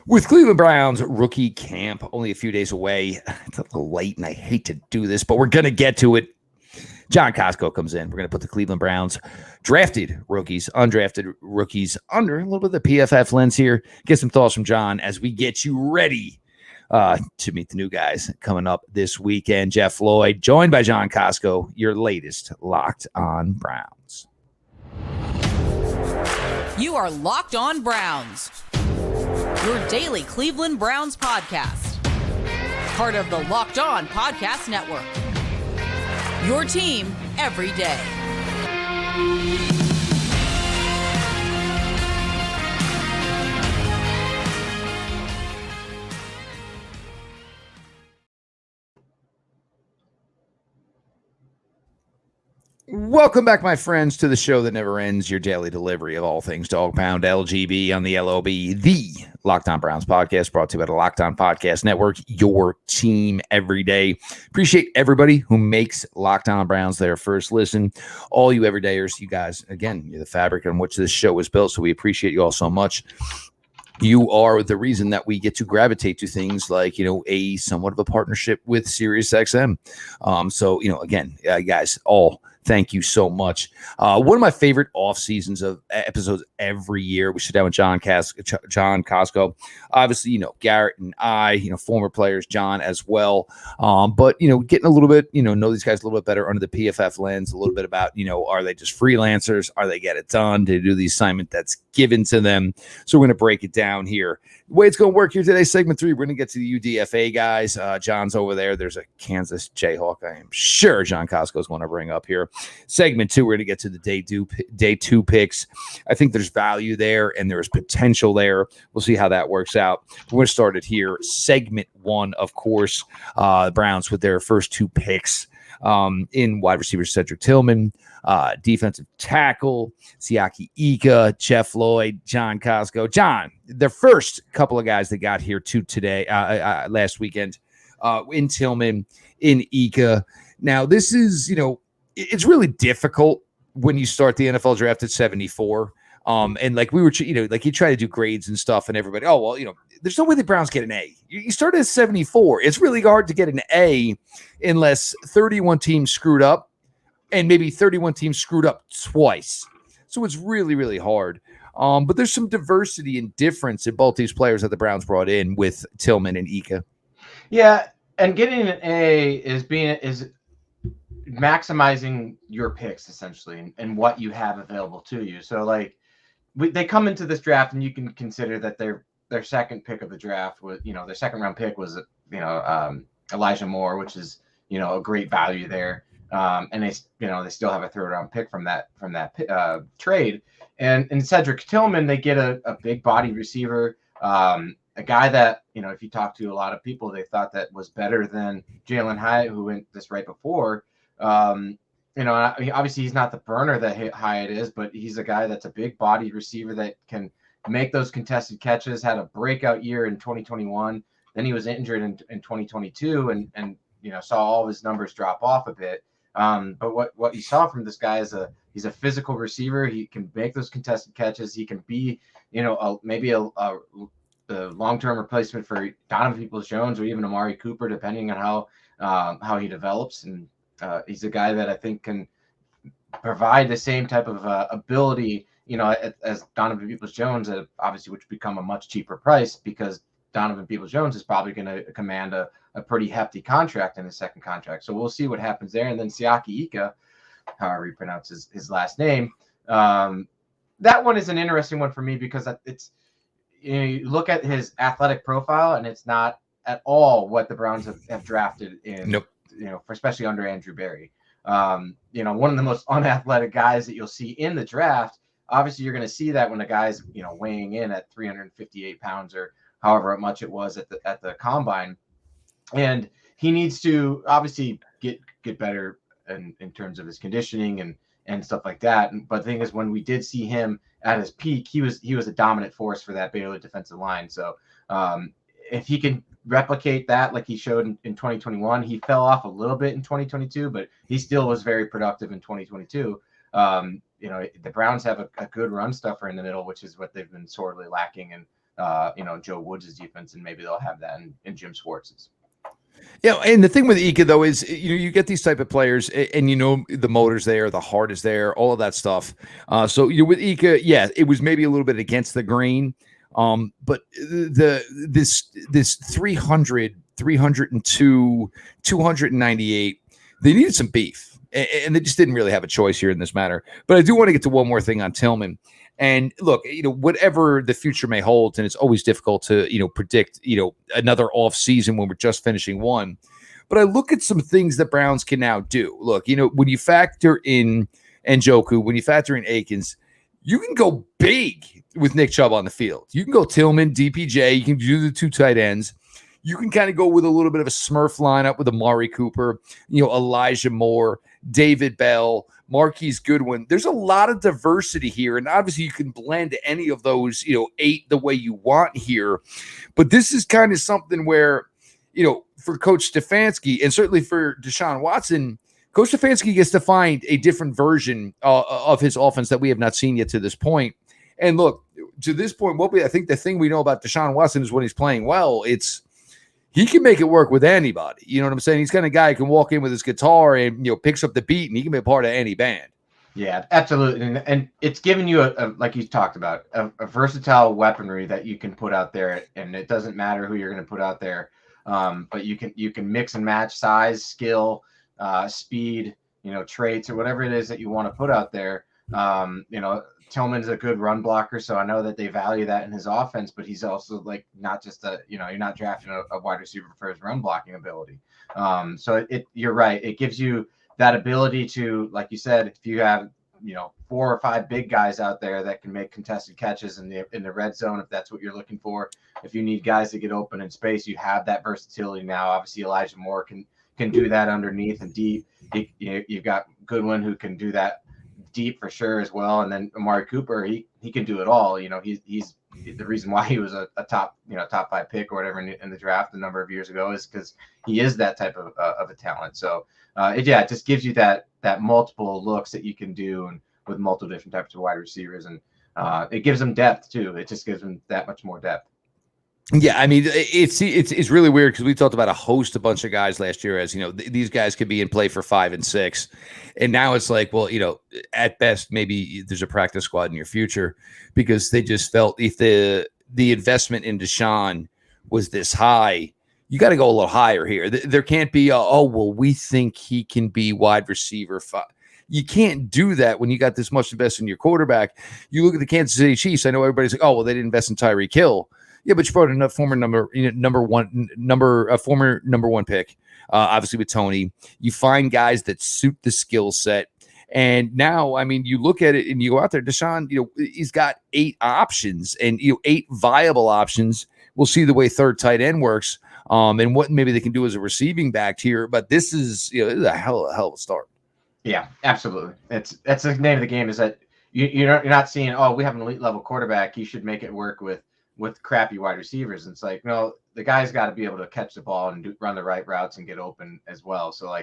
With Cleveland Browns rookie camp only a few days away, it's a little late, and I hate to do this, but we're going to get to it. John Kosko comes in. We're going to put the Cleveland Browns drafted rookies, undrafted rookies under a little bit of the PFF lens here. Get some thoughts from John as we get you ready to meet the new guys coming up this weekend. Jeff Lloyd, joined by John Kosko, your latest Locked On Browns. You are Locked On Browns, your daily Cleveland Browns podcast. Part of the Locked On Podcast Network. Your team every day. Welcome back, my friends, to the show that never ends, your daily delivery of all things Dog Pound LGB on the LOB, the Locked On Browns podcast, brought to you by the Locked On Podcast Network, your team every day. Appreciate everybody who makes Locked On Browns their first listen. All you everydayers, you guys, again, you're the fabric on which this show was built, so we appreciate you all so much. You are the reason that we get to gravitate to things like, a somewhat of a partnership with SiriusXM. So, again, guys, all thank you so much. One of my favorite off seasons of episodes every year, we sit down with John Kosko. Obviously, Garrett and I, former players, John as well. But, getting a little bit, know these guys a little bit better under the PFF lens, a little bit about, are they just freelancers? Are they get it done to do the assignment that's given to them? So we're going to break it down here. The way it's going to work here today, segment 3, we're going to get to the UDFA guys. John's over there. There's a Kansas Jayhawk I am sure John Kosko is going to bring up here. Segment 2, we're going to get to the day two picks. I think there's value there and there's potential there. We'll see how that works out. We're going to start it here. Segment 1, of course, Browns with their first 2 picks in wide receiver Cedric Tillman, defensive tackle Siaki Ika, Jeff Lloyd, John Kosko. John, the first couple of guys that got here today, last weekend, in Tillman, in Ika. Now, this is, it's really difficult when you start the NFL draft at 74. And like we were, like you try to do grades and stuff, and everybody, there's no way the Browns get an A. You start at 74. It's really hard to get an A unless 31 teams screwed up, and maybe 31 teams screwed up twice. So it's really, really hard. But there's some diversity and difference in both these players that the Browns brought in with Tillman and Ika. Yeah, and getting an A is maximizing your picks essentially and what you have available to you. So they come into this draft, and you can consider that their second pick of the draft was, their second round pick was, Elijah Moore, which is, a great value there. And they still have a third round pick from that trade. And in Cedric Tillman, they get a big body receiver, a guy that, if you talk to a lot of people, they thought that was better than Jalen Hyatt, who went this right before. Obviously he's not the burner that Hyatt is, but he's a guy that's a big body receiver that can make those contested catches, had a breakout year in 2021. Then he was injured in 2022 and saw all of his numbers drop off a bit. But what you saw from this guy is he's a physical receiver. He can make those contested catches. He can be, maybe a long-term replacement for Donovan Peoples-Jones or even Amari Cooper, depending on how he develops. And he's a guy that I think can provide the same type of ability, as Donovan Peoples-Jones, obviously, which become a much cheaper price because Donovan Peoples-Jones is probably going to command a pretty hefty contract in his second contract. So we'll see what happens there. And then Siaki Ika, however you pronounce his last name, that one is an interesting one for me because it's, you look at his athletic profile and it's not at all what the Browns have drafted in. Nope. Especially under Andrew Berry. One of the most unathletic guys that you'll see in the draft. Obviously, you're going to see that when a guy's, weighing in at 358 pounds or however much it was at the combine. And he needs to obviously get better in terms of his conditioning and stuff like that. But the thing is, when we did see him at his peak, he was a dominant force for that Baylor defensive line. So if he can replicate that like he showed in 2021, he fell off a little bit in 2022, but he still was very productive in 2022. The Browns have a good run stuffer in the middle, which is what they've been sorely lacking. And Joe Woods' defense, and maybe they'll have that in Jim Schwartz's. Yeah, and the thing with Ika though is you get these type of players, and the motor's there, the heart is there, all of that stuff. So you with Ika, yeah, it was maybe a little bit against the grain, but this 300, 302, 298, they needed some beef, and they just didn't really have a choice here in this matter. But I do want to get to one more thing on Tillman. And look, whatever the future may hold, and it's always difficult to, predict, another off season when we're just finishing one. But I look at some things that Browns can now do. Look, when you factor in Njoku, when you factor in Akins, you can go big with Nick Chubb on the field. You can go Tillman, DPJ. You can do the 2 tight ends. You can kind of go with a little bit of a Smurf lineup with Amari Cooper, Elijah Moore, David Bell, Marquise Goodwin. There's a lot of diversity here, and obviously you can blend any of those, 8 the way you want here. But this is kind of something where, for Coach Stefanski and certainly for Deshaun Watson, Coach Stefanski gets to find a different version of his offense that we have not seen yet to this point. And look, to this point, I think the thing we know about Deshaun Watson is when he's playing well, he can make it work with anybody. You know what I'm saying? He's kind of guy who can walk in with his guitar and, picks up the beat, and he can be a part of any band. Yeah, absolutely. And it's giving you like you talked about, a versatile weaponry that you can put out there, and it doesn't matter who you're going to put out there. But you can mix and match size, skill, speed, traits, or whatever it is that you want to put out there. Tillman's a good run blocker, so I know that they value that in his offense, but he's also not just you're not drafting a wide receiver for his run blocking ability. So you're right. It gives you that ability to, like you said, if you have, 4 or 5 big guys out there that can make contested catches in the red zone, if that's what you're looking for. If you need guys to get open in space, you have that versatility now. Obviously, Elijah Moore can do that underneath and deep. You've got Goodwin who can do that deep for sure as well, and then Amari Cooper, he can do it all. He's the reason why he was a top 5 pick or whatever in the draft a number of years ago is because he is that type of a talent. So it just gives you that multiple looks that you can do, and with multiple different types of wide receivers, and it gives them depth too. It just gives them that much more depth. Yeah, I mean, it's really weird because we talked about a bunch of guys last year as, these guys could be in play for 5 and 6. And now it's like, well, at best, maybe there's a practice squad in your future, because they just felt if the investment in Deshaun was this high, you got to go a little higher here. There can't be, we think he can be wide receiver 5. You can't do that when you got this much invest in your quarterback. You look at the Kansas City Chiefs. I know everybody's like, they didn't invest in Tyreek Hill. Yeah, but you brought in a former number one pick, obviously with Tony. You find guys that suit the skill set. And now, I mean, you look at it and you go out there, Deshaun, he's got 8 options and 8 viable options. We'll see the way third tight end works, and what maybe they can do as a receiving back here. But this is, this is a hell of a start. Yeah, absolutely. That's the name of the game, is that you're not seeing, we have an elite level quarterback, you should make it work with crappy wide receivers. And it's like, no, the guy's got to be able to catch the ball and run the right routes and get open as well. So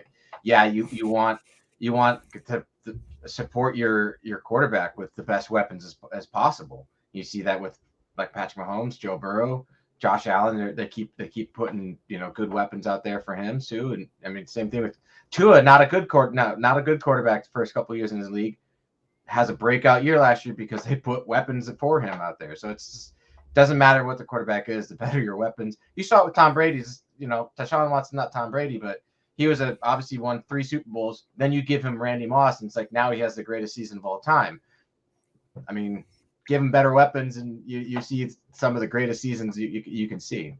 you want to support your quarterback with the best weapons as possible. You see that with Patrick Mahomes, Joe Burrow, Josh Allen. They keep putting good weapons out there for him too. And I mean, same thing with Tua. Not a good quarterback the first couple of years in his league. Has a breakout year last year because they put weapons for him out there. So it's doesn't matter what the quarterback is, the better your weapons. You saw it with Tom Brady's, Deshaun Watson, not Tom Brady, but he was obviously won 3 Super Bowls. Then you give him Randy Moss, and it's like now he has the greatest season of all time. I mean, give him better weapons, and you see some of the greatest seasons you can see.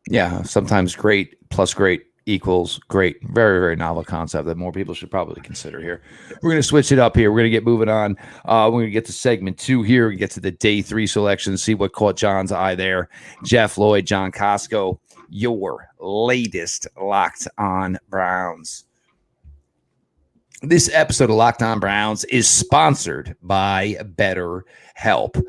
Yeah, sometimes great plus great equals great. Very, very novel concept that more people should probably consider here. We're going to switch it up here. We're going to get moving on. We're going to get to segment 2 here. We get to the day 3 selection, see what caught John's eye there. Jeff Lloyd, John Kosko, your latest Locked On Browns. This episode of Locked On Browns is sponsored by BetterHelp.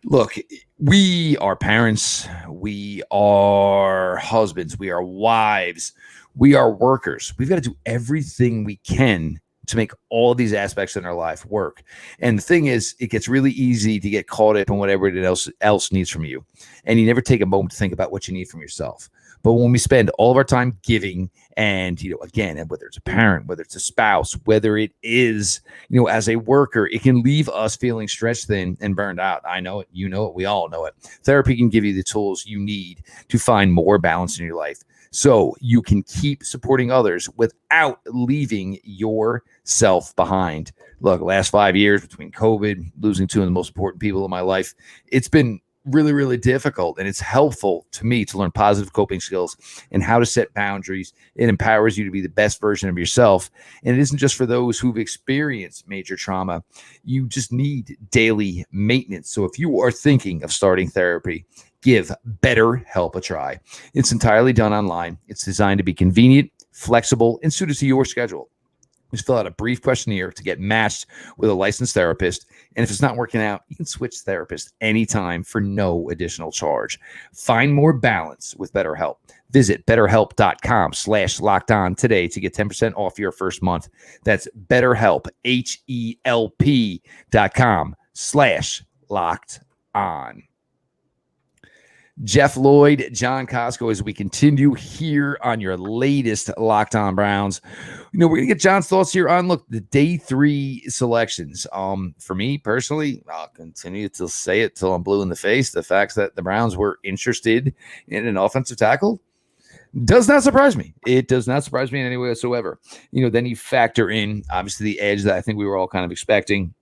Look, we are parents, we are husbands, we are wives, we are workers. We've got to do everything we can to make all of these aspects in our life work. And the thing is, it gets really easy to get caught up in what everybody else needs from you. And you never take a moment to think about what you need from yourself. But when we spend all of our time giving, and, again, whether it's a parent, whether it's a spouse, whether it is, as a worker, it can leave us feeling stretched thin and burned out. I know it. You know it. We all know it. Therapy can give you the tools you need to find more balance in your life, so you can keep supporting others without leaving yourself behind. Look, last 5 years between COVID, losing two of the most important people in my life, it's been really, really difficult. And it's helpful to me to learn positive coping skills and how to set boundaries. It empowers you to be the best version of yourself. And it isn't just for those who've experienced major trauma. You just need daily maintenance. So if you are thinking of starting therapy, give BetterHelp a try. It's entirely done online. It's designed to be convenient, flexible, and suited to your schedule. Just fill out a brief questionnaire to get matched with a licensed therapist. And if it's not working out, you can switch therapists anytime for no additional charge. Find more balance with BetterHelp. Visit BetterHelp.com/lockedon today to get 10% off your first month. That's BetterHelp, HELP.com/lockedon. Jeff Lloyd, John Kosko, as we continue here on your latest Locked On Browns. We're going to get John's thoughts here on, the day 3 selections. For me personally, I'll continue to say it till I'm blue in the face. The fact that the Browns were interested in an offensive tackle does not surprise me. It does not surprise me in any way whatsoever. Then you factor in, obviously, the edge that I think we were all kind of expecting.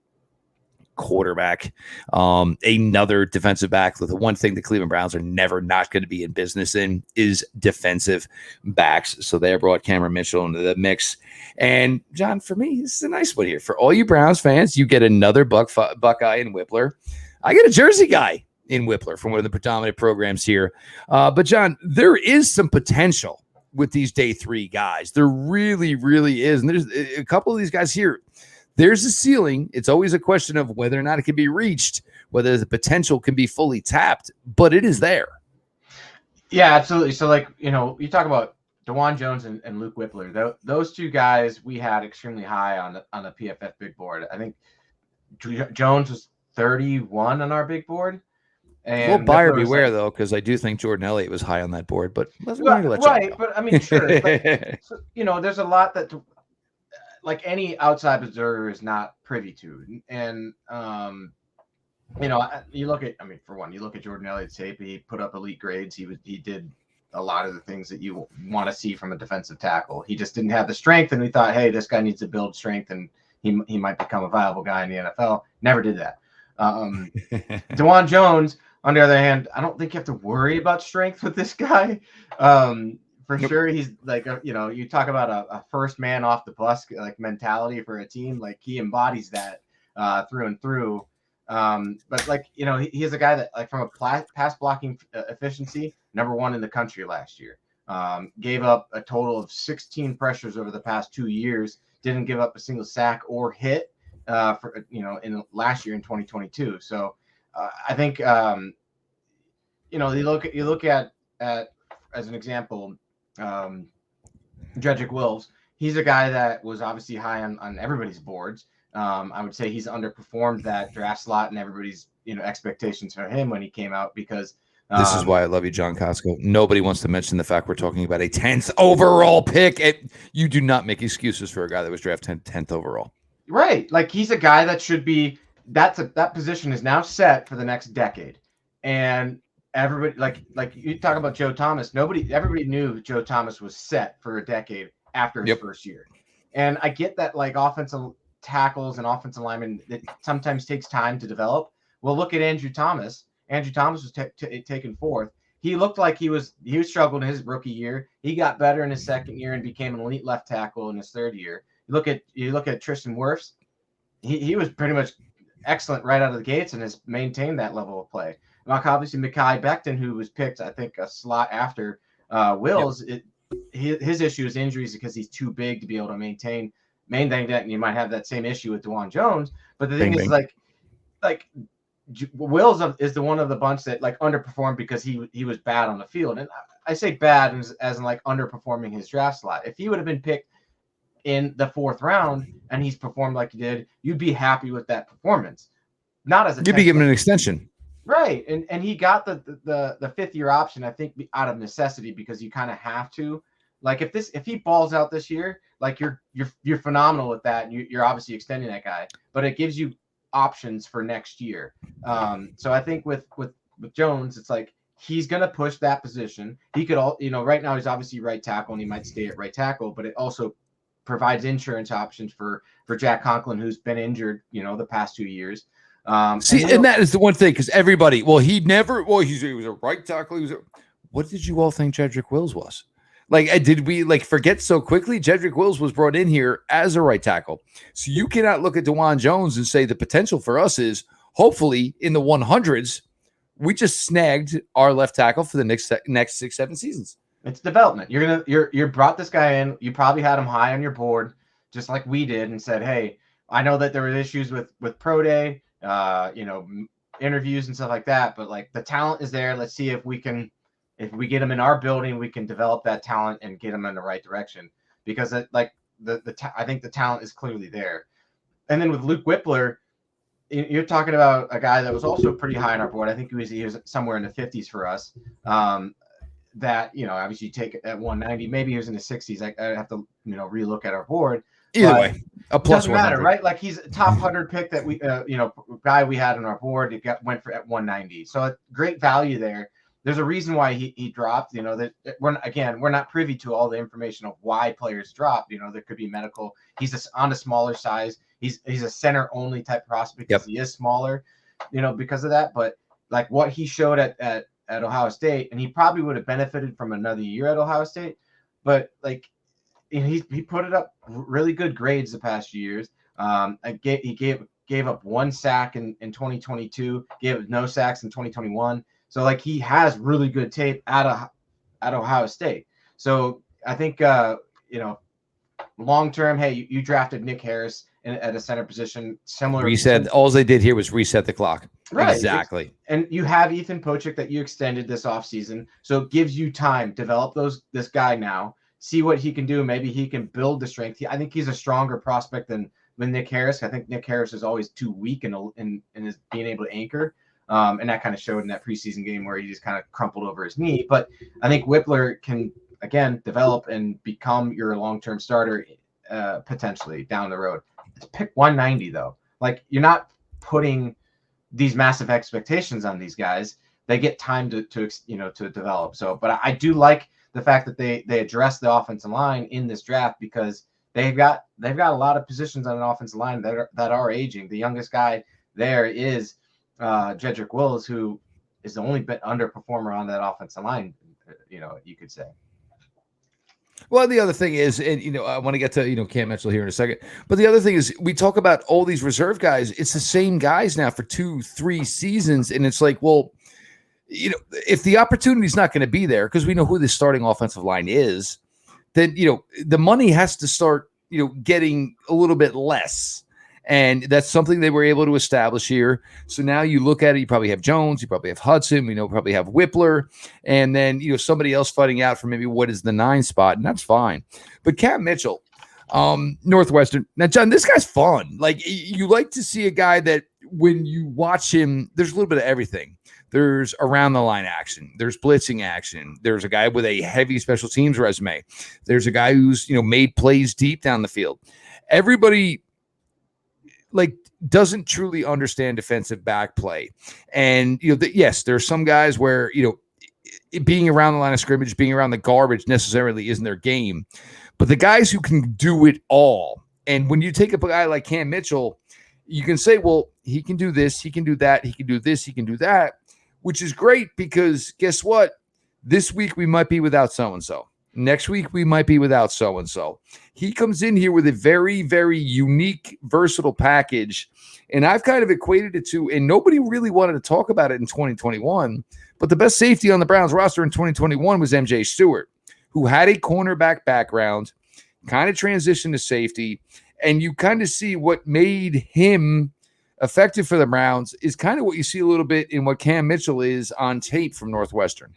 Quarterback, another defensive back. The one thing the Cleveland Browns are never not going to be in business in is defensive backs. So they brought Cameron Mitchell into the mix. And John, for me, this is a nice one here. For all you Browns fans, you get another Buckeye in Wypler. I get a Jersey guy in Wypler from one of the predominant programs here. But John, there is some potential with these day 3 guys. There really, really is. And there's a couple of these guys here. There's a ceiling. It's always a question of whether or not it can be reached, whether the potential can be fully tapped, but it is there. Yeah, absolutely. So, you talk about Dawan Jones and Luke Wypler. Those two guys we had extremely high on the PFF big board. I think Jones was 31 on our big board. And well, buyer beware, though, because I do think Jordan Elliott was high on that board. But right, but I mean, sure. So, there's a lot that any outside observer is not privy to. And, you look at Jordan Elliott's tape. He put up elite grades. He did a lot of the things that you want to see from a defensive tackle. He just didn't have the strength. And we thought, hey, this guy needs to build strength and he might become a viable guy in the NFL. Never did that. Dawand Jones, on the other hand, I don't think you have to worry about strength with this guy. For sure, he's you talk about a first man off the bus mentality for a team. He embodies that through and through. But he is a guy that from a pass blocking efficiency, number 1 in the country last year. Gave up a total of 16 pressures over the past 2 years. Didn't give up a single sack or hit in last year in 2022. So I think you look at as an example. Jedrick Wills, he's a guy that was obviously high on everybody's boards. I would say he's underperformed that draft slot and everybody's expectations for him when he came out, because this is why I love you, John Kosko. Nobody wants to mention the fact we're talking about a 10th overall pick. You do not make excuses for a guy that was drafted 10th overall. Right, he's a guy that should be. That position is now set for the next decade, and everybody like you talk about Joe Thomas. Everybody knew Joe Thomas was set for a decade after his first year. And I get that offensive tackles and offensive linemen, it sometimes takes time to develop. Well, look at Andrew Thomas. Andrew Thomas was taken 4th. He looked like he was struggling in his rookie year. He got better in his second year and became an elite left tackle in his 3rd year. You look at Tristan Wirfs. He was pretty much excellent right out of the gates and has maintained that level of play. Obviously, Mekhi Becton, who was picked, I think, a slot after Wills, his issue is injuries because he's too big to be able to maintain that. And you might have that same issue with Dawand Jones. But the thing is, Wills is the one of the bunch that underperformed because he was bad on the field. And I say bad as in underperforming his draft slot. If he would have been picked in the 4th round and he's performed like he did, you'd be happy with that performance. Not as a you'd be given an extension. Right. And he got the 5th year option, I think, out of necessity, because you kind of have to. Like if he balls out this year, like you're phenomenal with that, and you're obviously extending that guy, but it gives you options for next year. So I think with Jones, it's like he's gonna push that position. He could right now he's obviously right tackle and he might stay at right tackle, but it also provides insurance options for Jack Conklin, who's been injured, the past 2 years. And that is the one thing, because everybody, he was a right tackle. What did you all think Cedric Wills was? Like, did we forget so quickly? Cedric Wills was brought in here as a right tackle. So you cannot look at Dawand Jones and say the potential for us is hopefully in the 100s. We just snagged our left tackle for the next 6-7 seasons. It's development. You brought this guy in. You probably had him high on your board, just like we did, and said, hey, I know that there were issues with pro day, interviews and stuff like that, but like the talent is there. Let's see if we get him in our building, we can develop that talent and get him in the right direction, because I think the talent is clearly there. And then with Luke Wypler, you're talking about a guy that was also pretty high on our board. I think he was somewhere in the 50s for us. That, obviously you take it at 190, maybe he was in the 60s. I have to, relook at our board. Either way, a plus doesn't matter, right? Like he's a top 100 pick that we, guy we had on our board. It went for at 190. So great value there. There's a reason why he dropped. That we're not privy to all the information of why players drop. There could be medical. He's on a smaller size. He's a center only type prospect because he is smaller, because of that. But like what he showed at Ohio State, and he probably would have benefited from another year at Ohio State. But like he put it up really good grades the past few years. He gave up 1 sack in 2022. Gave no sacks in 2021. So like he has really good tape at Ohio State. So I think long term, hey, you drafted Nick Harris at a center position, similar. Reset. All they did here was reset the clock. Right. Exactly. And you have Ethan Pochik that you extended this offseason. So it gives you time, develop this guy now, see what he can do. Maybe he can build the strength. I think he's a stronger prospect than Nick Harris. I think Nick Harris is always too weak in his being able to anchor. And that kind of showed in that preseason game where he just kind of crumpled over his knee. But I think Wypler can, again, develop and become your long-term starter potentially down the road. It's pick 190, though. Like, you're not putting these massive expectations on these guys. They get time to develop. So, but I do like the fact that they address the offensive line in this draft, because they've got a lot of positions on an offensive line that are aging. The youngest guy there is Cedric Wills, who is the only bit underperformer on that offensive line, you could say. Well, the other thing is, and I want to get to Cam Mitchell here in a second, but the other thing is, we talk about all these reserve guys. It's the same guys now for 2-3 seasons, and it's like, well, if the opportunity is not going to be there, because we know who the starting offensive line is, then the money has to start getting a little bit less. And that's something they were able to establish here. So now you look at it, you probably have Jones, you probably have Hudson, probably have Wypler, and then somebody else fighting out for maybe what is the 9 spot, and that's fine. But Cam Mitchell, Northwestern. Now, John, this guy's fun. Like, you like to see a guy that when you watch him, there's a little bit of everything. There's around the line action. There's blitzing action. There's a guy with a heavy special teams resume. There's a guy who's made plays deep down the field. Everybody doesn't truly understand defensive back play. And, yes, there's some guys where, being around the line of scrimmage, being around the garbage necessarily isn't their game. But the guys who can do it all, and when you take up a guy like Cam Mitchell, you can say, well, he can do this, he can do that, he can do this, he can do that, which is great, because guess what? This week we might be without so-and-so. Next week, we might be without so-and-so. He comes in here with a very, very unique, versatile package. And I've kind of equated it to, and nobody really wanted to talk about it in 2021, but the best safety on the Browns roster in 2021 was MJ Stewart, who had a cornerback background, kind of transitioned to safety. And you kind of see what made him effective for the Browns is kind of what you see a little bit in what Cam Mitchell is on tape from Northwestern.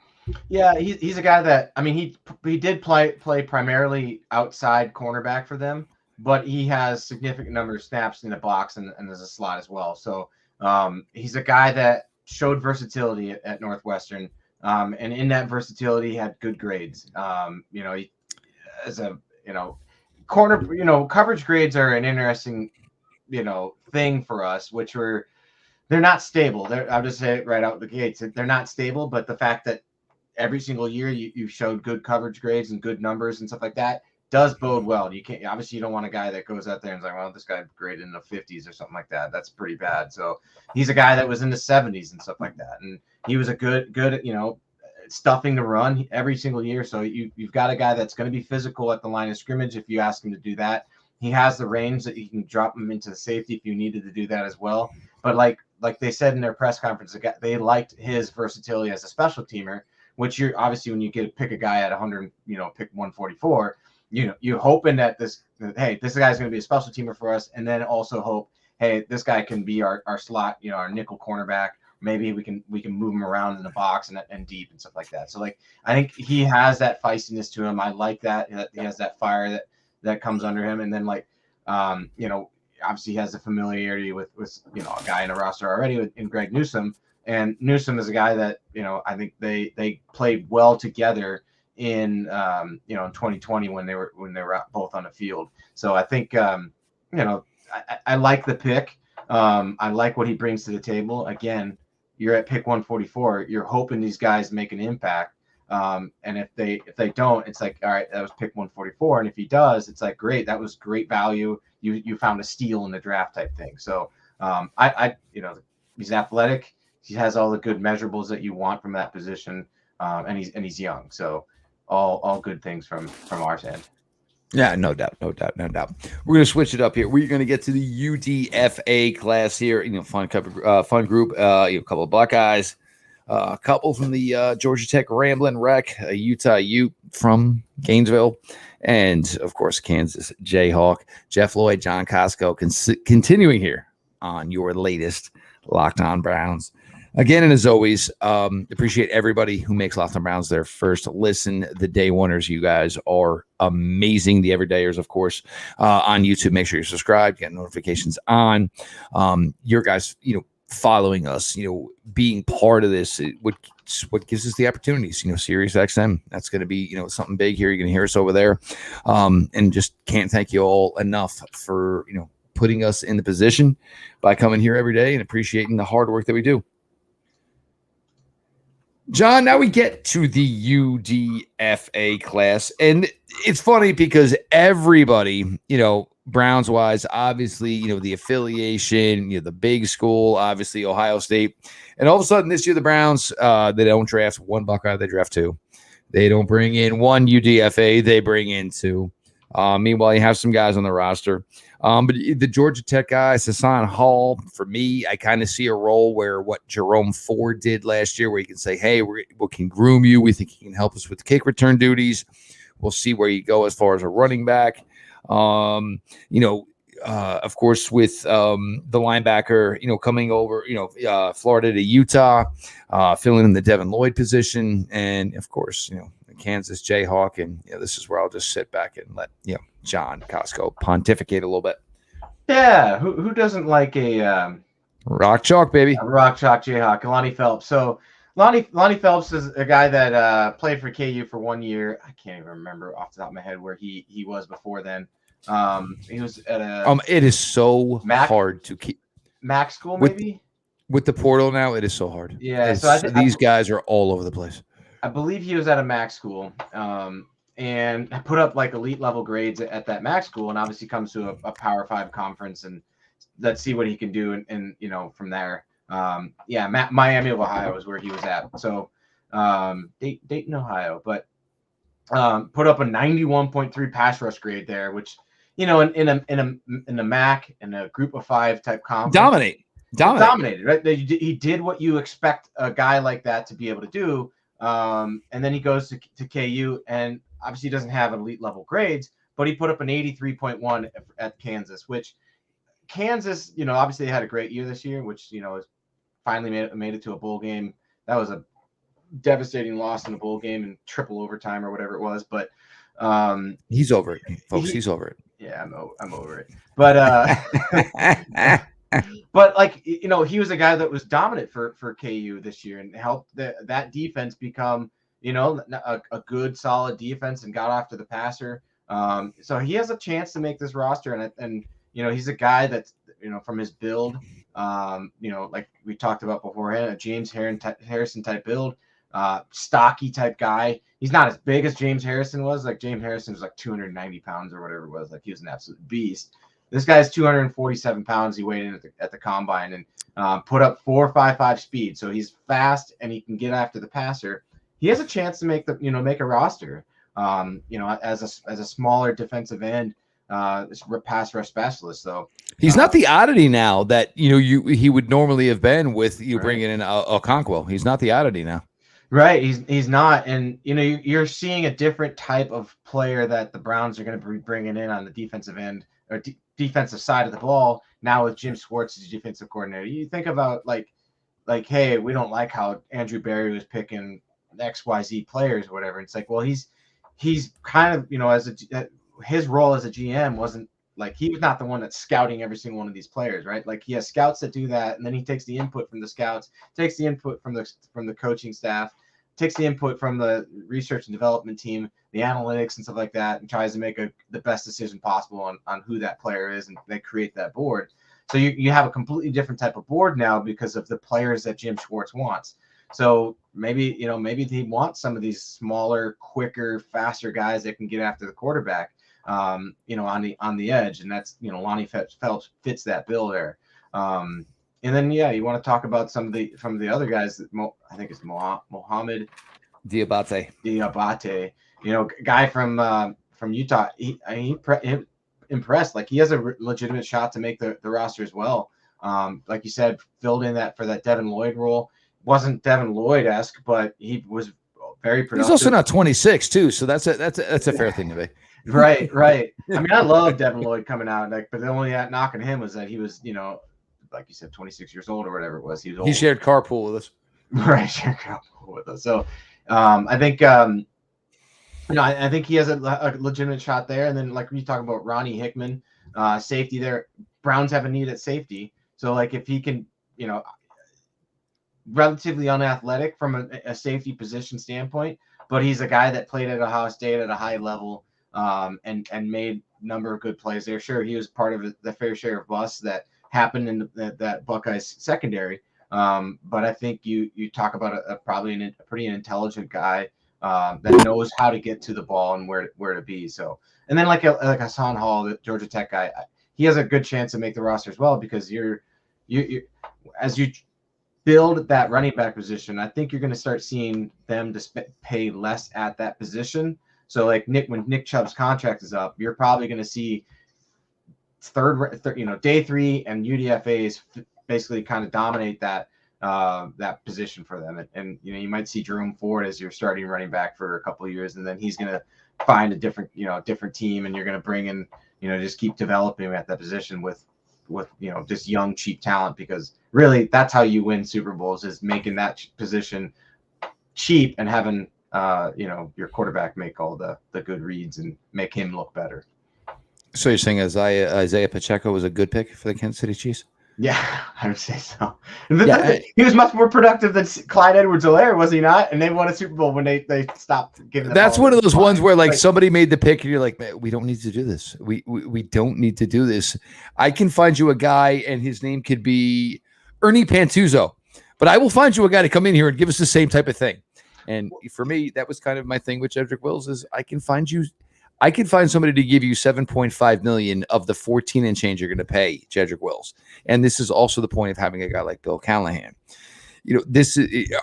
Yeah, he's a guy that, he did play primarily outside cornerback for them. but he has significant number of snaps in the box and there's a slot as well. So he's a guy that showed versatility at Northwestern. And in that versatility, he had good grades. He, as a, coverage grades are an interesting, thing for us, they're not stable. I'll just say it right out the gates. They're not stable, but the fact that every single year you showed good coverage grades and good numbers and stuff like that does bode well. You don't want a guy that goes out there and is like, well, this guy graded in the 50s or something like that. That's pretty bad. So he's a guy that was in the 70s and stuff like that. And he was a good, stuffing the run every single year. So you've got a guy that's going to be physical at the line of scrimmage if you ask him to do that. He has the range that you can drop him into the safety if you needed to do that as well. But like they said in their press conference, they liked his versatility as a special teamer, which you're obviously when you pick a guy at 100, pick 144, you're hoping that this guy's going to be a special teamer for us, and then also hope, hey, this guy can be our slot, our nickel cornerback. Maybe we can move him around in the box and deep and stuff like that. So I think he has that feistiness to him. I like that he has that fire that comes under him, and then obviously he has the familiarity with a guy in the roster already in Greg Newsome. And Newsome is a guy that, I think they played well together in 2020 when they were both on the field. So I think, I like the pick. I like what he brings to the table. Again, you're at pick 144. You're hoping these guys make an impact. And if they don't, it's like, all right, that was pick 144. And if he does, it's like, great, that was great value. You found a steal in the draft type thing. So he's athletic. He has all the good measurables that you want from that position, and he's young. So all good things from our end. Yeah, no doubt. We're going to switch it up here. We're going to get to the UDFA class here. Fun group. A couple of Buckeyes, a couple from the Georgia Tech Ramblin' Wreck, Utah Ute from Gainesville, and of course Kansas Jayhawk. Jeff Lloyd, John Kosko, continuing here on your latest Locked On Browns. Again, and as always, appreciate everybody who makes Locked On Browns their first listen. The day oneers, you guys are amazing. The everydayers, of course, on YouTube. Make sure you're subscribed, get notifications on. Your guys, following us, being part of this, what gives us the opportunities. Sirius XM, that's going to be something big here. You're going to hear us over there, and just can't thank you all enough for putting us in the position by coming here every day and appreciating the hard work that we do. John, now we get to the UDFA class, and it's funny because everybody, Browns-wise, obviously, the affiliation, the big school, obviously Ohio State, and all of a sudden this year the Browns, they don't draft one Buckeye, they draft two. They don't bring in one UDFA, they bring in two. Meanwhile, you have some guys on the roster. But the Georgia Tech guys, Hassan Hall, for me, I kind of see a role where what Jerome Ford did last year, where you can say, hey, we can groom you. We think he can help us with kick return duties. We'll see where you go as far as a running back. Of course, with the linebacker, coming over, Florida to Utah, filling in the Devin Lloyd position. And, of course, Kansas Jayhawk, and this is where I'll just sit back and let John Kosko pontificate a little bit. Yeah, who doesn't like a rock chalk, baby? A rock chalk Jayhawk, Lonnie Phelps. So Lonnie Phelps is a guy that played for KU for 1 year. I can't even remember off the top of my head where he was before then. He was at a it is so hard to keep Mac school, maybe with the portal now. It is so hard. Yeah, so these guys are all over the place. I believe he was at a Mac school, and put up like elite level grades at that Mac school, and obviously comes to a Power 5 conference, and let's see what he can do. And from there, Miami of Ohio is where he was at. So Dayton, Ohio, but put up a 91.3 pass rush grade there, which in the MAC in a Group of 5 type conference, dominated, right? He did what you expect a guy like that to be able to do. And then he goes to KU, and obviously doesn't have elite level grades, but he put up an 83.1 at Kansas, which Kansas, obviously they had a great year this year, which, finally made it to a bowl game. That was a devastating loss in a bowl game in triple overtime or whatever it was, but he's over it, folks. He's over it. Yeah, I'm over it. But but like, you know, he was a guy that was dominant for KU this year and helped that defense become, you know, a good solid defense and got after the passer. So he has a chance to make this roster, and you know, he's a guy that's, you know, from his build, you know, like we talked about beforehand, a James Harrison type build, stocky type guy. He's not as big as James Harrison was. Like James Harrison was like 290 pounds or whatever it was. Like he was an absolute beast. This guy's 247 pounds. He weighed in at the combine and put up 4.55 speed. So he's fast and he can get after the passer. He has a chance to make a roster. You know, as a smaller defensive end, pass rush specialist. So he's not the oddity now that, you know, he would normally have been with you bringing in Okonkwo. He's not the oddity now. Right, he's not, and you know, you're seeing a different type of player that the Browns are going to be bringing in on the defensive end or defensive side of the ball now with Jim Schwartz as defensive coordinator. You think about like, hey, we don't like how Andrew Berry was picking XYZ players or whatever. It's like, well, he's kind of, you know, his role as a GM wasn't like, he was not the one that's scouting every single one of these players, right? Like he has scouts that do that, and then he takes the input from the scouts, takes the input from the coaching staff, takes the input from the research and development team, the analytics and stuff like that, and tries to make the best decision possible on who that player is, and they create that board. So you have a completely different type of board now because of the players that Jim Schwartz wants. So maybe he wants some of these smaller, quicker, faster guys that can get after the quarterback. You know, on the edge, and that's, you know, Lonnie Phelps fits that bill there. And then you want to talk about some of the other guys that I think it's Mohamed Diabate. You know, guy from Utah. He impressed. Like he has a legitimate shot to make the roster as well. Like you said, filled in that for that Devin Lloyd role. Wasn't Devin Lloyd-esque, but he was very productive. He's also not 26 too, so that's a fair thing to be. Right. I mean, I love Devin Lloyd coming out, like, but the only knock on him was that he was, you know, like you said, 26 years old or whatever it was. He was old. He shared carpool with us. Right, shared carpool with us. So, I think, you know, I think he has a legitimate shot there. And then, like when you talk about Ronnie Hickman, safety there, Browns have a need at safety. So, like, if he can, you know, relatively unathletic from a safety position standpoint, but he's a guy that played at Ohio State at a high level. And made a number of good plays there. Sure, he was part of the fair share of busts that happened in that Buckeyes secondary. But I think you talk about probably a pretty intelligent guy that knows how to get to the ball and where to be. So, and then like Hassan Hall, the Georgia Tech guy, he has a good chance to make the roster as well, because you as you build that running back position, I think you're going to start seeing them to pay less at that position. So like when Nick Chubb's contract is up, you're probably going to see day 3 and UDFAs basically kind of dominate that position for them. And you know, you might see Jerome Ford as your starting running back for a couple of years, and then he's going to find a different team, and you're going to bring in, you know, just keep developing at that position with you know, just young, cheap talent, because really that's how you win Super Bowls, is making that position cheap and having you know, your quarterback make all the good reads and make him look better. So you're saying Isaiah Pacheco was a good pick for the Kansas City Chiefs? Yeah, I would say so. He was much more productive than Clyde Edwards-Helaire, was he not? And they won a Super Bowl when they stopped giving. That's one of those ones where like somebody made the pick and you're like, man, we don't need to do this. We don't need to do this. I can find you a guy, and his name could be Ernie Pantuzzo, but I will find you a guy to come in here and give us the same type of thing. And for me, that was kind of my thing with Cedric Wills, is I can find somebody to give you $7.5 million of the 14 and change you're going to pay Cedric Wills. And this is also the point of having a guy like Bill Callahan. You know,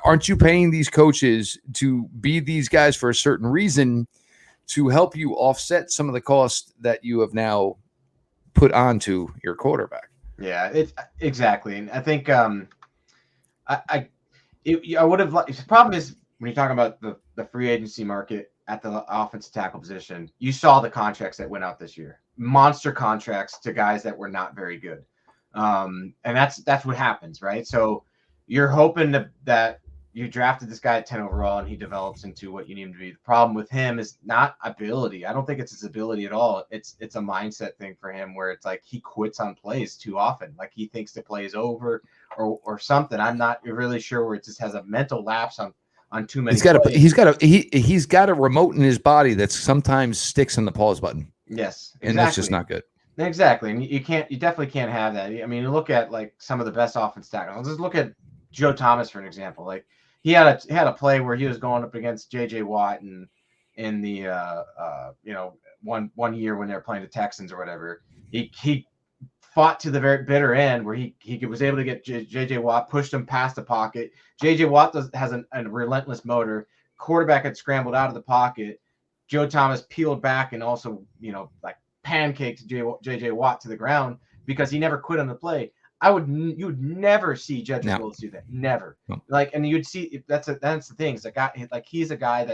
aren't you paying these coaches to be these guys for a certain reason, to help you offset some of the costs that you have now put onto your quarterback? Yeah, it's exactly. And I think I would have liked. The problem is, when you talk about the free agency market at the offensive tackle position, you saw the contracts that went out this year, monster contracts to guys that were not very good. And that's what happens, right? So you're hoping that you drafted this guy at 10 overall and he develops into what you need him to be. The problem with him is not ability. I don't think it's his ability at all. It's a mindset thing for him where it's like he quits on plays too often. Like he thinks the play is over or something. I'm not really sure where it just has a mental lapse on too many. He's got a remote in his body that sometimes sticks on the pause button. Yes, exactly. And that's just not good. Exactly. And you definitely can't have that. I mean, you look at like some of the best offense tackles. Just look at Joe Thomas for an example. Like he had a play where he was going up against JJ Watt in the one year when they were playing the Texans or whatever. He fought to the very bitter end where he was able to get JJ Watt, pushed him past the pocket. JJ Watt has a relentless motor. Quarterback had scrambled out of the pocket. Joe Thomas peeled back and also, like pancaked JJ Watt to the ground because he never quit on the play. You would never see Cedric Willis do that. Never. No. Like, and you'd see that's the thing. It's a guy like he's a guy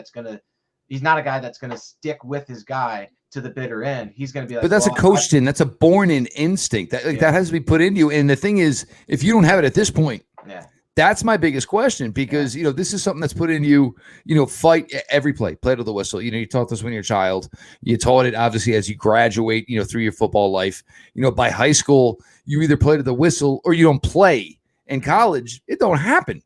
he's not a guy that's gonna stick with his guy to the bitter end. He's gonna be like, but that's a coached in. That's a born-in instinct. That has to be put into you. And the thing is, if you don't have it at this point, that's my biggest question because this is something that's put in you. Fight every play to the whistle. You taught this when you're a child. You taught it obviously as you graduate. Through your football life. By high school, you either play to the whistle or you don't play. In college, it don't happen.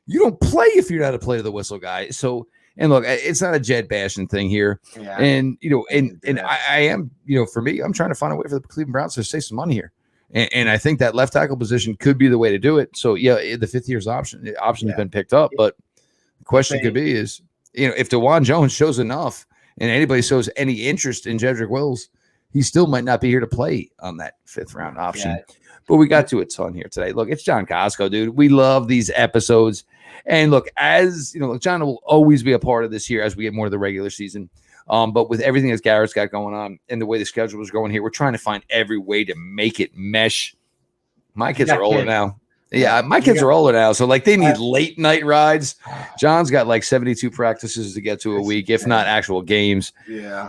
You don't play if you're not a play to the whistle guy. So. And look, it's not a Jed bashing thing here. Yeah. And, I am, for me, I'm trying to find a way for the Cleveland Browns to save some money here. And I think that left tackle position could be the way to do it. So, the 5th year's option has been picked up. But the question could be is, if Dawand Jones shows enough and anybody shows any interest in Cedric Willis, he still might not be here to play on that 5th round option. Yeah. But we got to a ton here today. Look, it's John Kosko, dude. We love these episodes. And look, John will always be a part of this here as we get more to the regular season. But with everything that Garrett's got going on and the way the schedule is going here, we're trying to find every way to make it mesh. My kids are older now. Yeah, my kids are older now. So, they need late night rides. John's got 72 practices to get to a week, if not actual games. Yeah.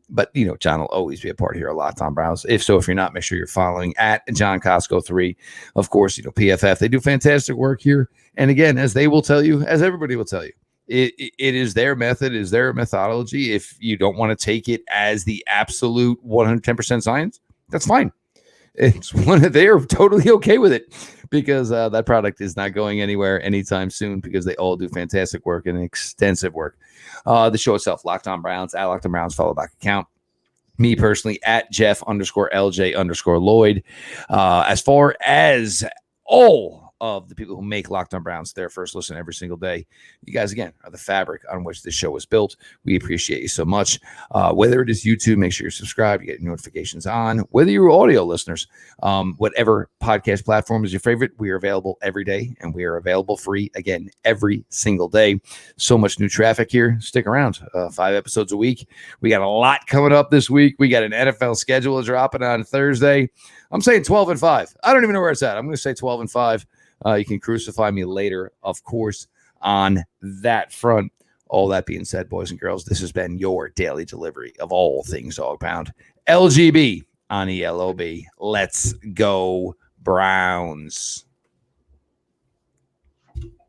But, John will always be a part here a lot on Browns. If you're not, make sure you're following at John Kosko 3. Of course, PFF, they do fantastic work here. And again, as they will tell you, as everybody will tell you, it is their method, is their methodology. If you don't want to take it as the absolute 110% science, that's fine. It's they're totally okay with it because that product is not going anywhere anytime soon because they all do fantastic work and extensive work. The show itself, Locked On Browns, at Locked On Browns, follow back account. Me personally, at Jeff_LJ_Lloyd. As far as all of the people who make Locked On Browns their first listen every single day, you guys, again, are the fabric on which this show is built. We appreciate you so much. Whether it is YouTube, make sure you're subscribed, you get notifications on. Whether you're audio listeners, whatever podcast platform is your favorite, we are available every day, and we are available free, again, every single day. So much new traffic here. Stick around. 5 episodes a week. We got a lot coming up this week. We got an NFL schedule dropping on Thursday. I'm saying 12-5. I don't even know where it's at. I'm going to say 12-5. You can crucify me later, of course, on that front. All that being said, boys and girls, this has been your daily delivery of all things Dog Pound. LGB on ELOB. Let's go, Browns.